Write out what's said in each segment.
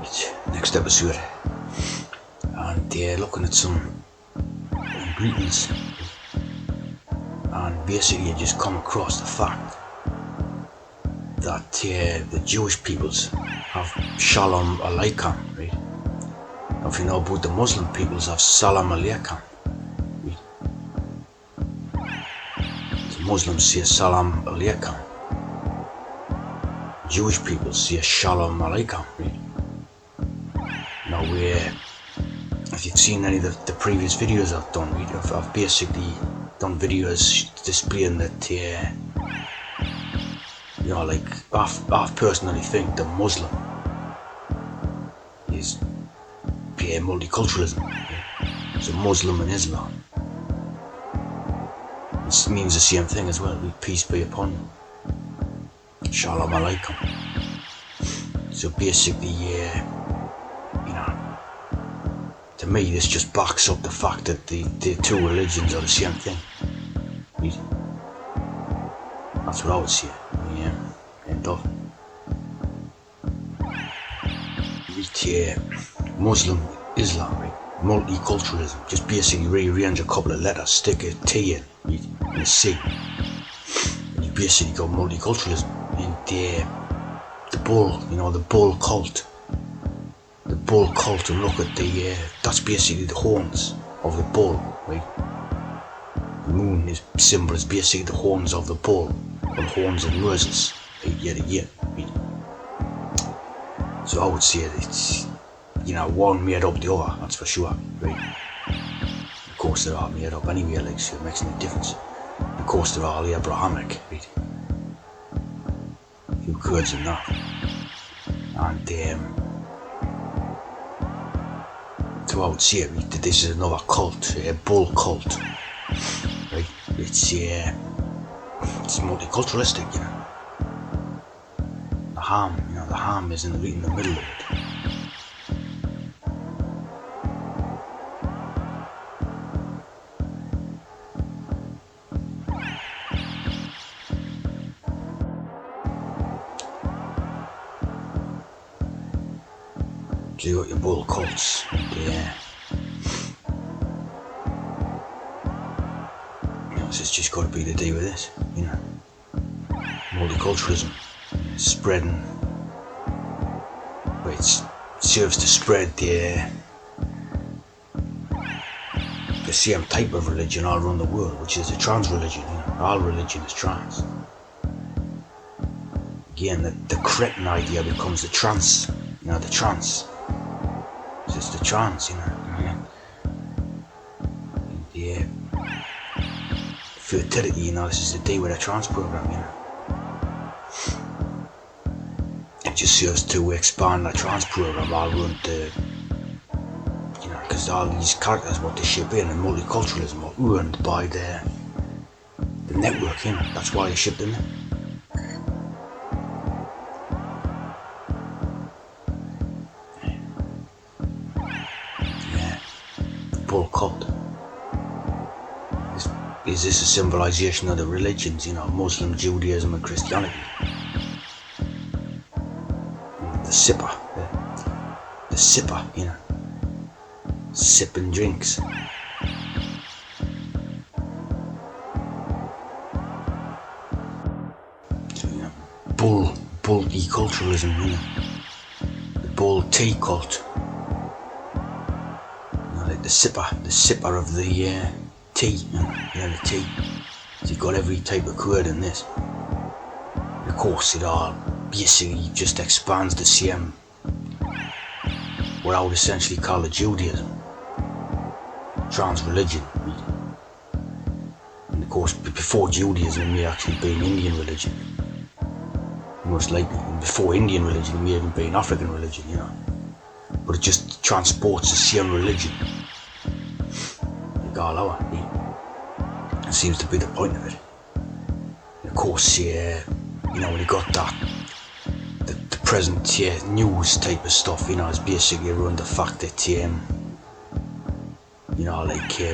Right, next episode, and looking at some greetings, and basically you just come across the fact that the Jewish peoples have Shalom Aleichem, right? Now, if you know about the Muslim peoples, have Salam Aleikum, right? The Muslims say Salam Aleikum. Jewish people say Shalom Aleichem, right? Now, if you've seen any of the previous videos I've done, right, I've basically done videos displaying that, like, I personally think the Muslim is multiculturalism. Right? So Muslim and Islam, it means the same thing as well. Peace be upon you. Shalom Aleichem. So basically, to me, this just backs up the fact that the two religions are the same thing. Right? That's what I would say. End of. Muslim, Islam, right? Multiculturalism. Just basically rearrange a couple of letters, stick a T in, right? And a C. And you basically got multiculturalism. And the bull, the bull cult. The bull cult, and look at that's basically the horns of the bull, right? The moon symbol is basically the horns of the bull, or horns and noses, right? Yet again, right? So I would say that it's, one made up the other, that's for sure, right? Of course they're all made up anyway, like, so it makes no difference. Of course they're all Abrahamic, right? You Kurds and that. And so I would say that this is another cult, a bull cult, right? It's multiculturalistic, The harm is in the middle of it. So you got your bull cults, it's just got to be to do with this, multiculturalism, spreading, but it serves to spread the same type of religion all around the world, which is a trans religion. All religion is trans. Again, the cretin idea becomes the trans, the trans. It's just the trans, The fertility, this is the day with a trans program, It just serves to expand the trans program all around the, because all these characters what they ship in and multiculturalism are earned by the network, That's why they ship them in. Bull cult. Is this a symbolization of the religions, Muslim, Judaism and Christianity? The sipper, the sipper, sipping drinks. So, multiculturalism, the bull tea cult. The sipper of the tea, the tea. So you've got every type of Kurd in this. And of course, it all basically just expands the same, what I would essentially call a Judaism, trans religion. And of course, before Judaism, it may actually be an Indian religion, most likely. And before Indian religion, it may even be an African religion, But it just transports the same religion. All over, It seems to be the point of it. And of course, when you got that, the present news type of stuff, is basically around the fact that,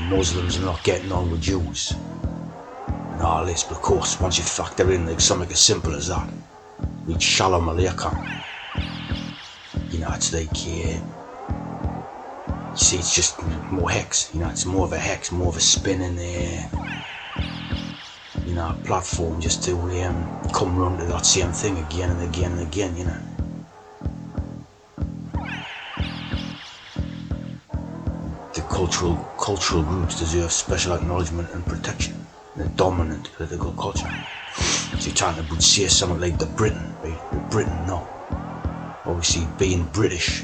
Muslims are not getting on with Jews and all this. But of course, once you factor in like something as simple as that, with Shalom Aleichem, you know, it's like, you see, it's just more hex, you know, it's more of a hex, more of a spinning, you know, platform just to come around to that same thing again and again and again, you know. The cultural groups deserve special acknowledgement and protection. The dominant political culture. So you're talking about, say something like the Britain, right? The Britain, no. Obviously being British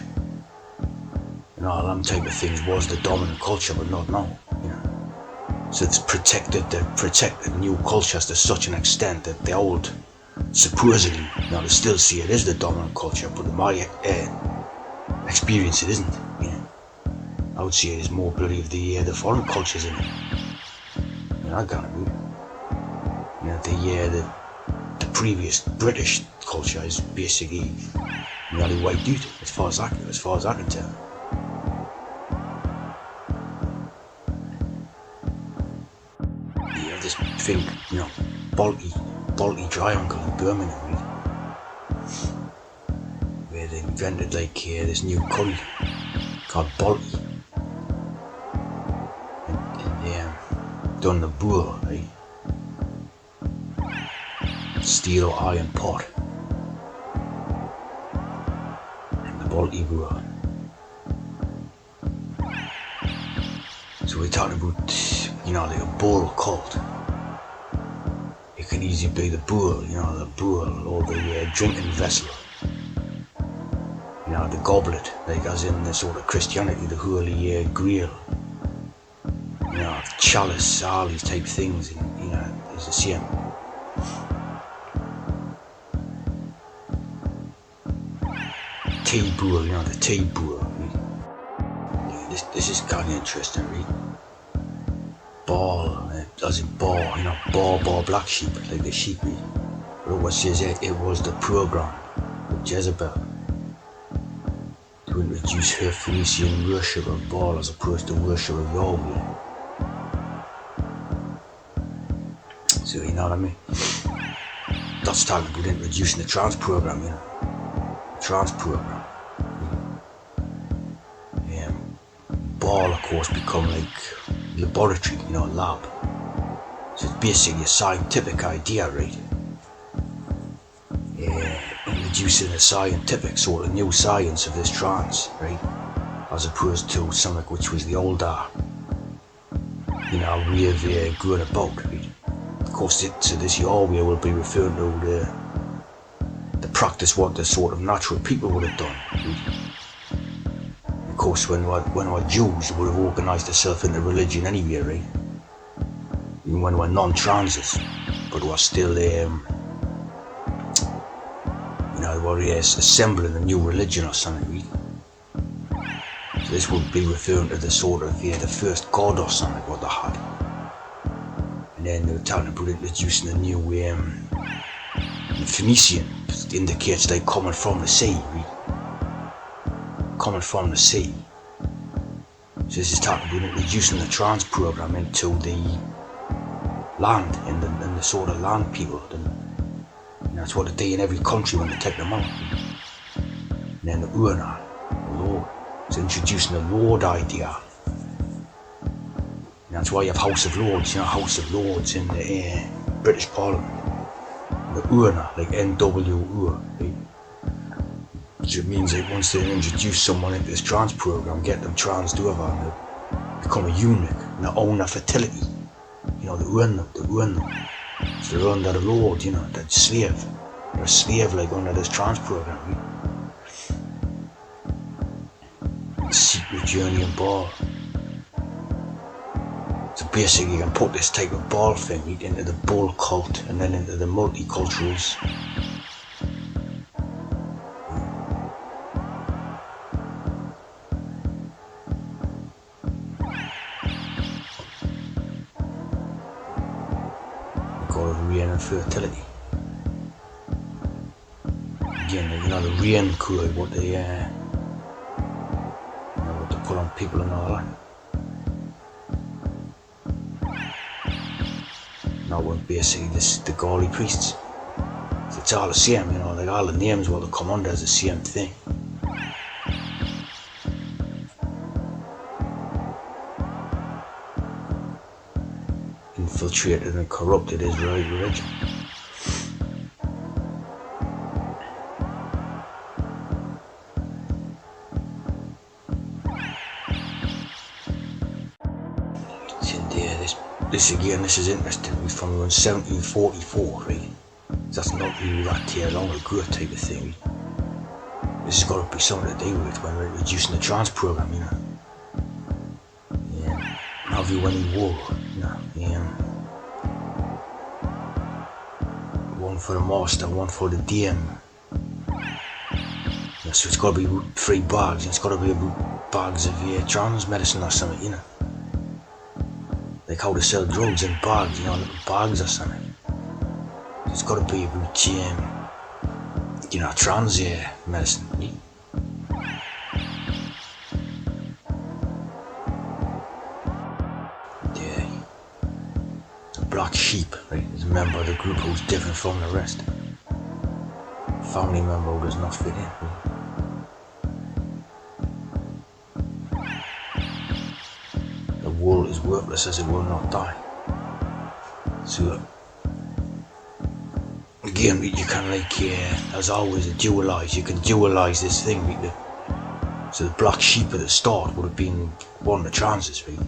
and all them type of things was the dominant culture, but not now, you know. So it's protected new cultures to such an extent that the old, supposedly, you know, they still see it as the dominant culture, but in my experience it isn't, you know. I would say it is more bloody of the foreign cultures in it. You know, I can't agree. You know, the previous British culture is basically nearly wiped out, as far as I can tell. Yeah, this thing, you know, Balti Triangle in Birmingham, right? Where they invented like this new curry called Balti. And they done the boer, right? Steel or iron pot. And the Balti boer. So we're talking about, you know, like a bull cult. It can easily be the bull, you know, the bull, or the drinking vessel. You know, the goblet, like as in the sort of Christianity, the Holy Grail. You know, chalice, all these type things, you know, is the same. Tea bowl, you know, the tea bowl. Yeah, this is kind of interesting, right? Ball, as in ball, you know, ball, black sheep, like the sheep. But what says it was the program of Jezebel to introduce her Phoenician worship of Baal as opposed to worship of Yahweh. So you know what I mean? That's talking about introducing the trans program, you know. The trans program. Baal, of course, become like laboratory, you know, lab. So it's basically a scientific idea, right? Introducing a scientific sort of new science of this trance, right? As opposed to something which was the older, you know, way of going about, right? Of course, so this Yahweh will be referring to the practice what the sort of natural people would have done, right? Of course, when we're Jews, we would have organised ourselves into religion anyway, right? Even when we're non-transes, but we're still, you know, we're assembling a new religion or something, right? So this would be referring to the sort of, the first god or something, what they had. And then they were talking about introducing a new, Phoenician, it indicates they coming from the sea, right? Coming from the sea. So this is talking about introducing the trans program into the land, in the sort of land people. And that's what they do in every country when they take them out. And then the Urna, the Lord. So introducing the Lord idea. And that's why you have House of Lords, you know, House of Lords in the British Parliament. The Urna, like NWU, right? Which means that once they introduce someone into this trans program, get them transed over and they become a eunuch and they own their fertility. You know, they own them. So they're under the Lord, you know, they're slave. They're a slave like under this trans program, right? Secret journey of Baal. So basically you can put this type of Baal thing right, into the bull cult and then into the multiculturals. Rain and fertility. Again, you know, the rain code, what they, you know, what they put on people and all that. Now, we're basically the Gauli priests. So it's all the same, you know, like all the names what they come under is the same thing. infiltrated and corrupted Israeli religion. It's in there, this again, this is interesting, from around 1744, right? That's not really that long ago type of thing. This has got to be something to do with when we're reducing the trans program, you know. Yeah. Have you any war? You know. Yeah. One for the master, one for the DM. Yeah, so it's got to be 3 bags, and it's got to be about bags of trans medicine or something, you know. Like how they sell drugs in bags, you know, little bags or something. So it's got to be about, you know, trans medicine. Yeah. The black sheep, right, is a member of the group who's different from the rest. Family member who does not fit in. Right? The wool is worthless as it will not die. So again, you can as always, dualize. You can dualize this thing. Right? So the black sheep at the start would have been one of the trances, right?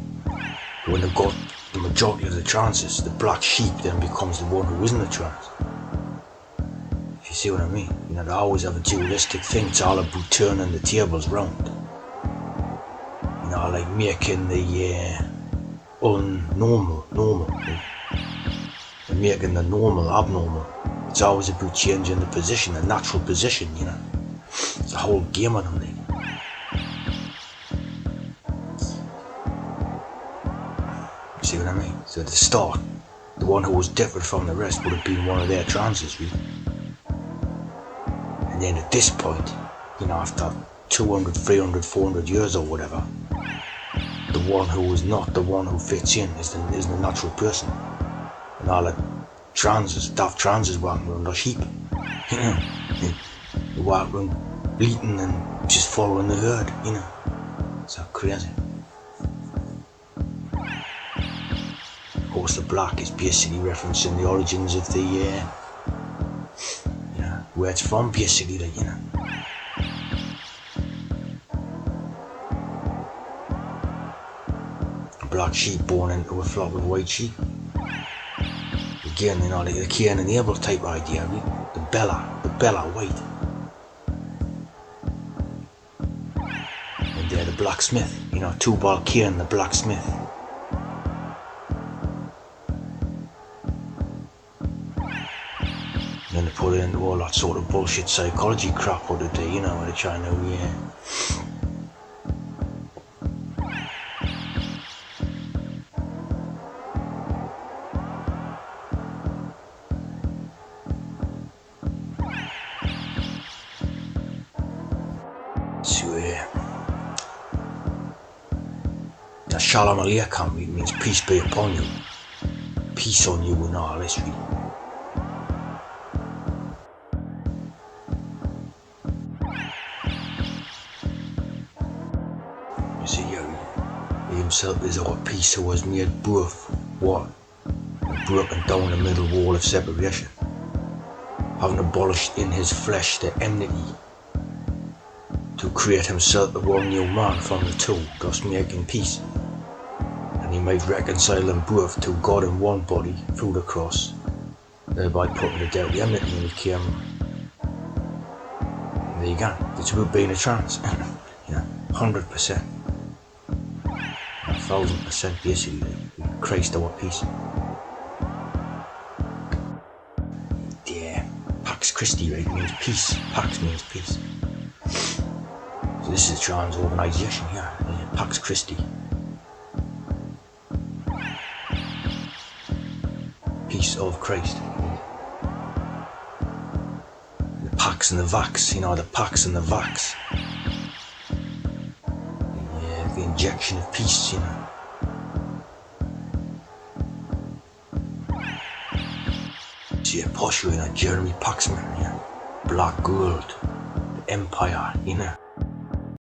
When they've got the majority of the trances, the black sheep then becomes the one who isn't a trans. If you see what I mean? You know, they always have a dualistic thing. It's all about turning the tables round. You know, like making the unnormal normal, right? And making the normal abnormal. It's always about changing the position, the natural position, you know. It's a whole game of them, like. See what I mean? So at the start, the one who was different from the rest would have been one of their trances, really. And then at this point, you know, after 200, 300, 400 years or whatever, the one who is not the one who fits in is the natural person. And all the transes, daft transes walking around are sheep. You know, they walk around bleating and just following the herd, you know. It's so crazy. Of course, the black is basically referencing the origins of the, where it's from, basically, like, you know. A black sheep born into a flock of white sheep. Again, you know, like the Cain and Abel type idea, right? The Bella white. And they're the blacksmith, you know, Tubal Cain, the blacksmith. And they put it into all that sort of bullshit psychology crap what they do, you know, where they're trying to, the Shalom Aleichem means peace be upon you, peace on you and all this, really. You see, he himself is our peace who has made both one and broken down the middle wall of separation, having abolished in his flesh the enmity, to create himself the one new man from the two, thus making peace. And he might reconcile them both to God in one body through the cross, thereby putting to death the enmity, and he came. And there you go. It's about being a trans. You know, 100%. 1,000% basically. Christ our peace. Yeah. Pax Christi, right? Means peace. Pax means peace. So this is a trans organisation here. Yeah. Pax Christi. Peace of Christ. The Pax and the Vax, you know, the Pax and the Vax. Yeah, the injection of peace, you know. See a posh, you know, Jeremy Paxman, yeah. Black Gold, the Empire, you know.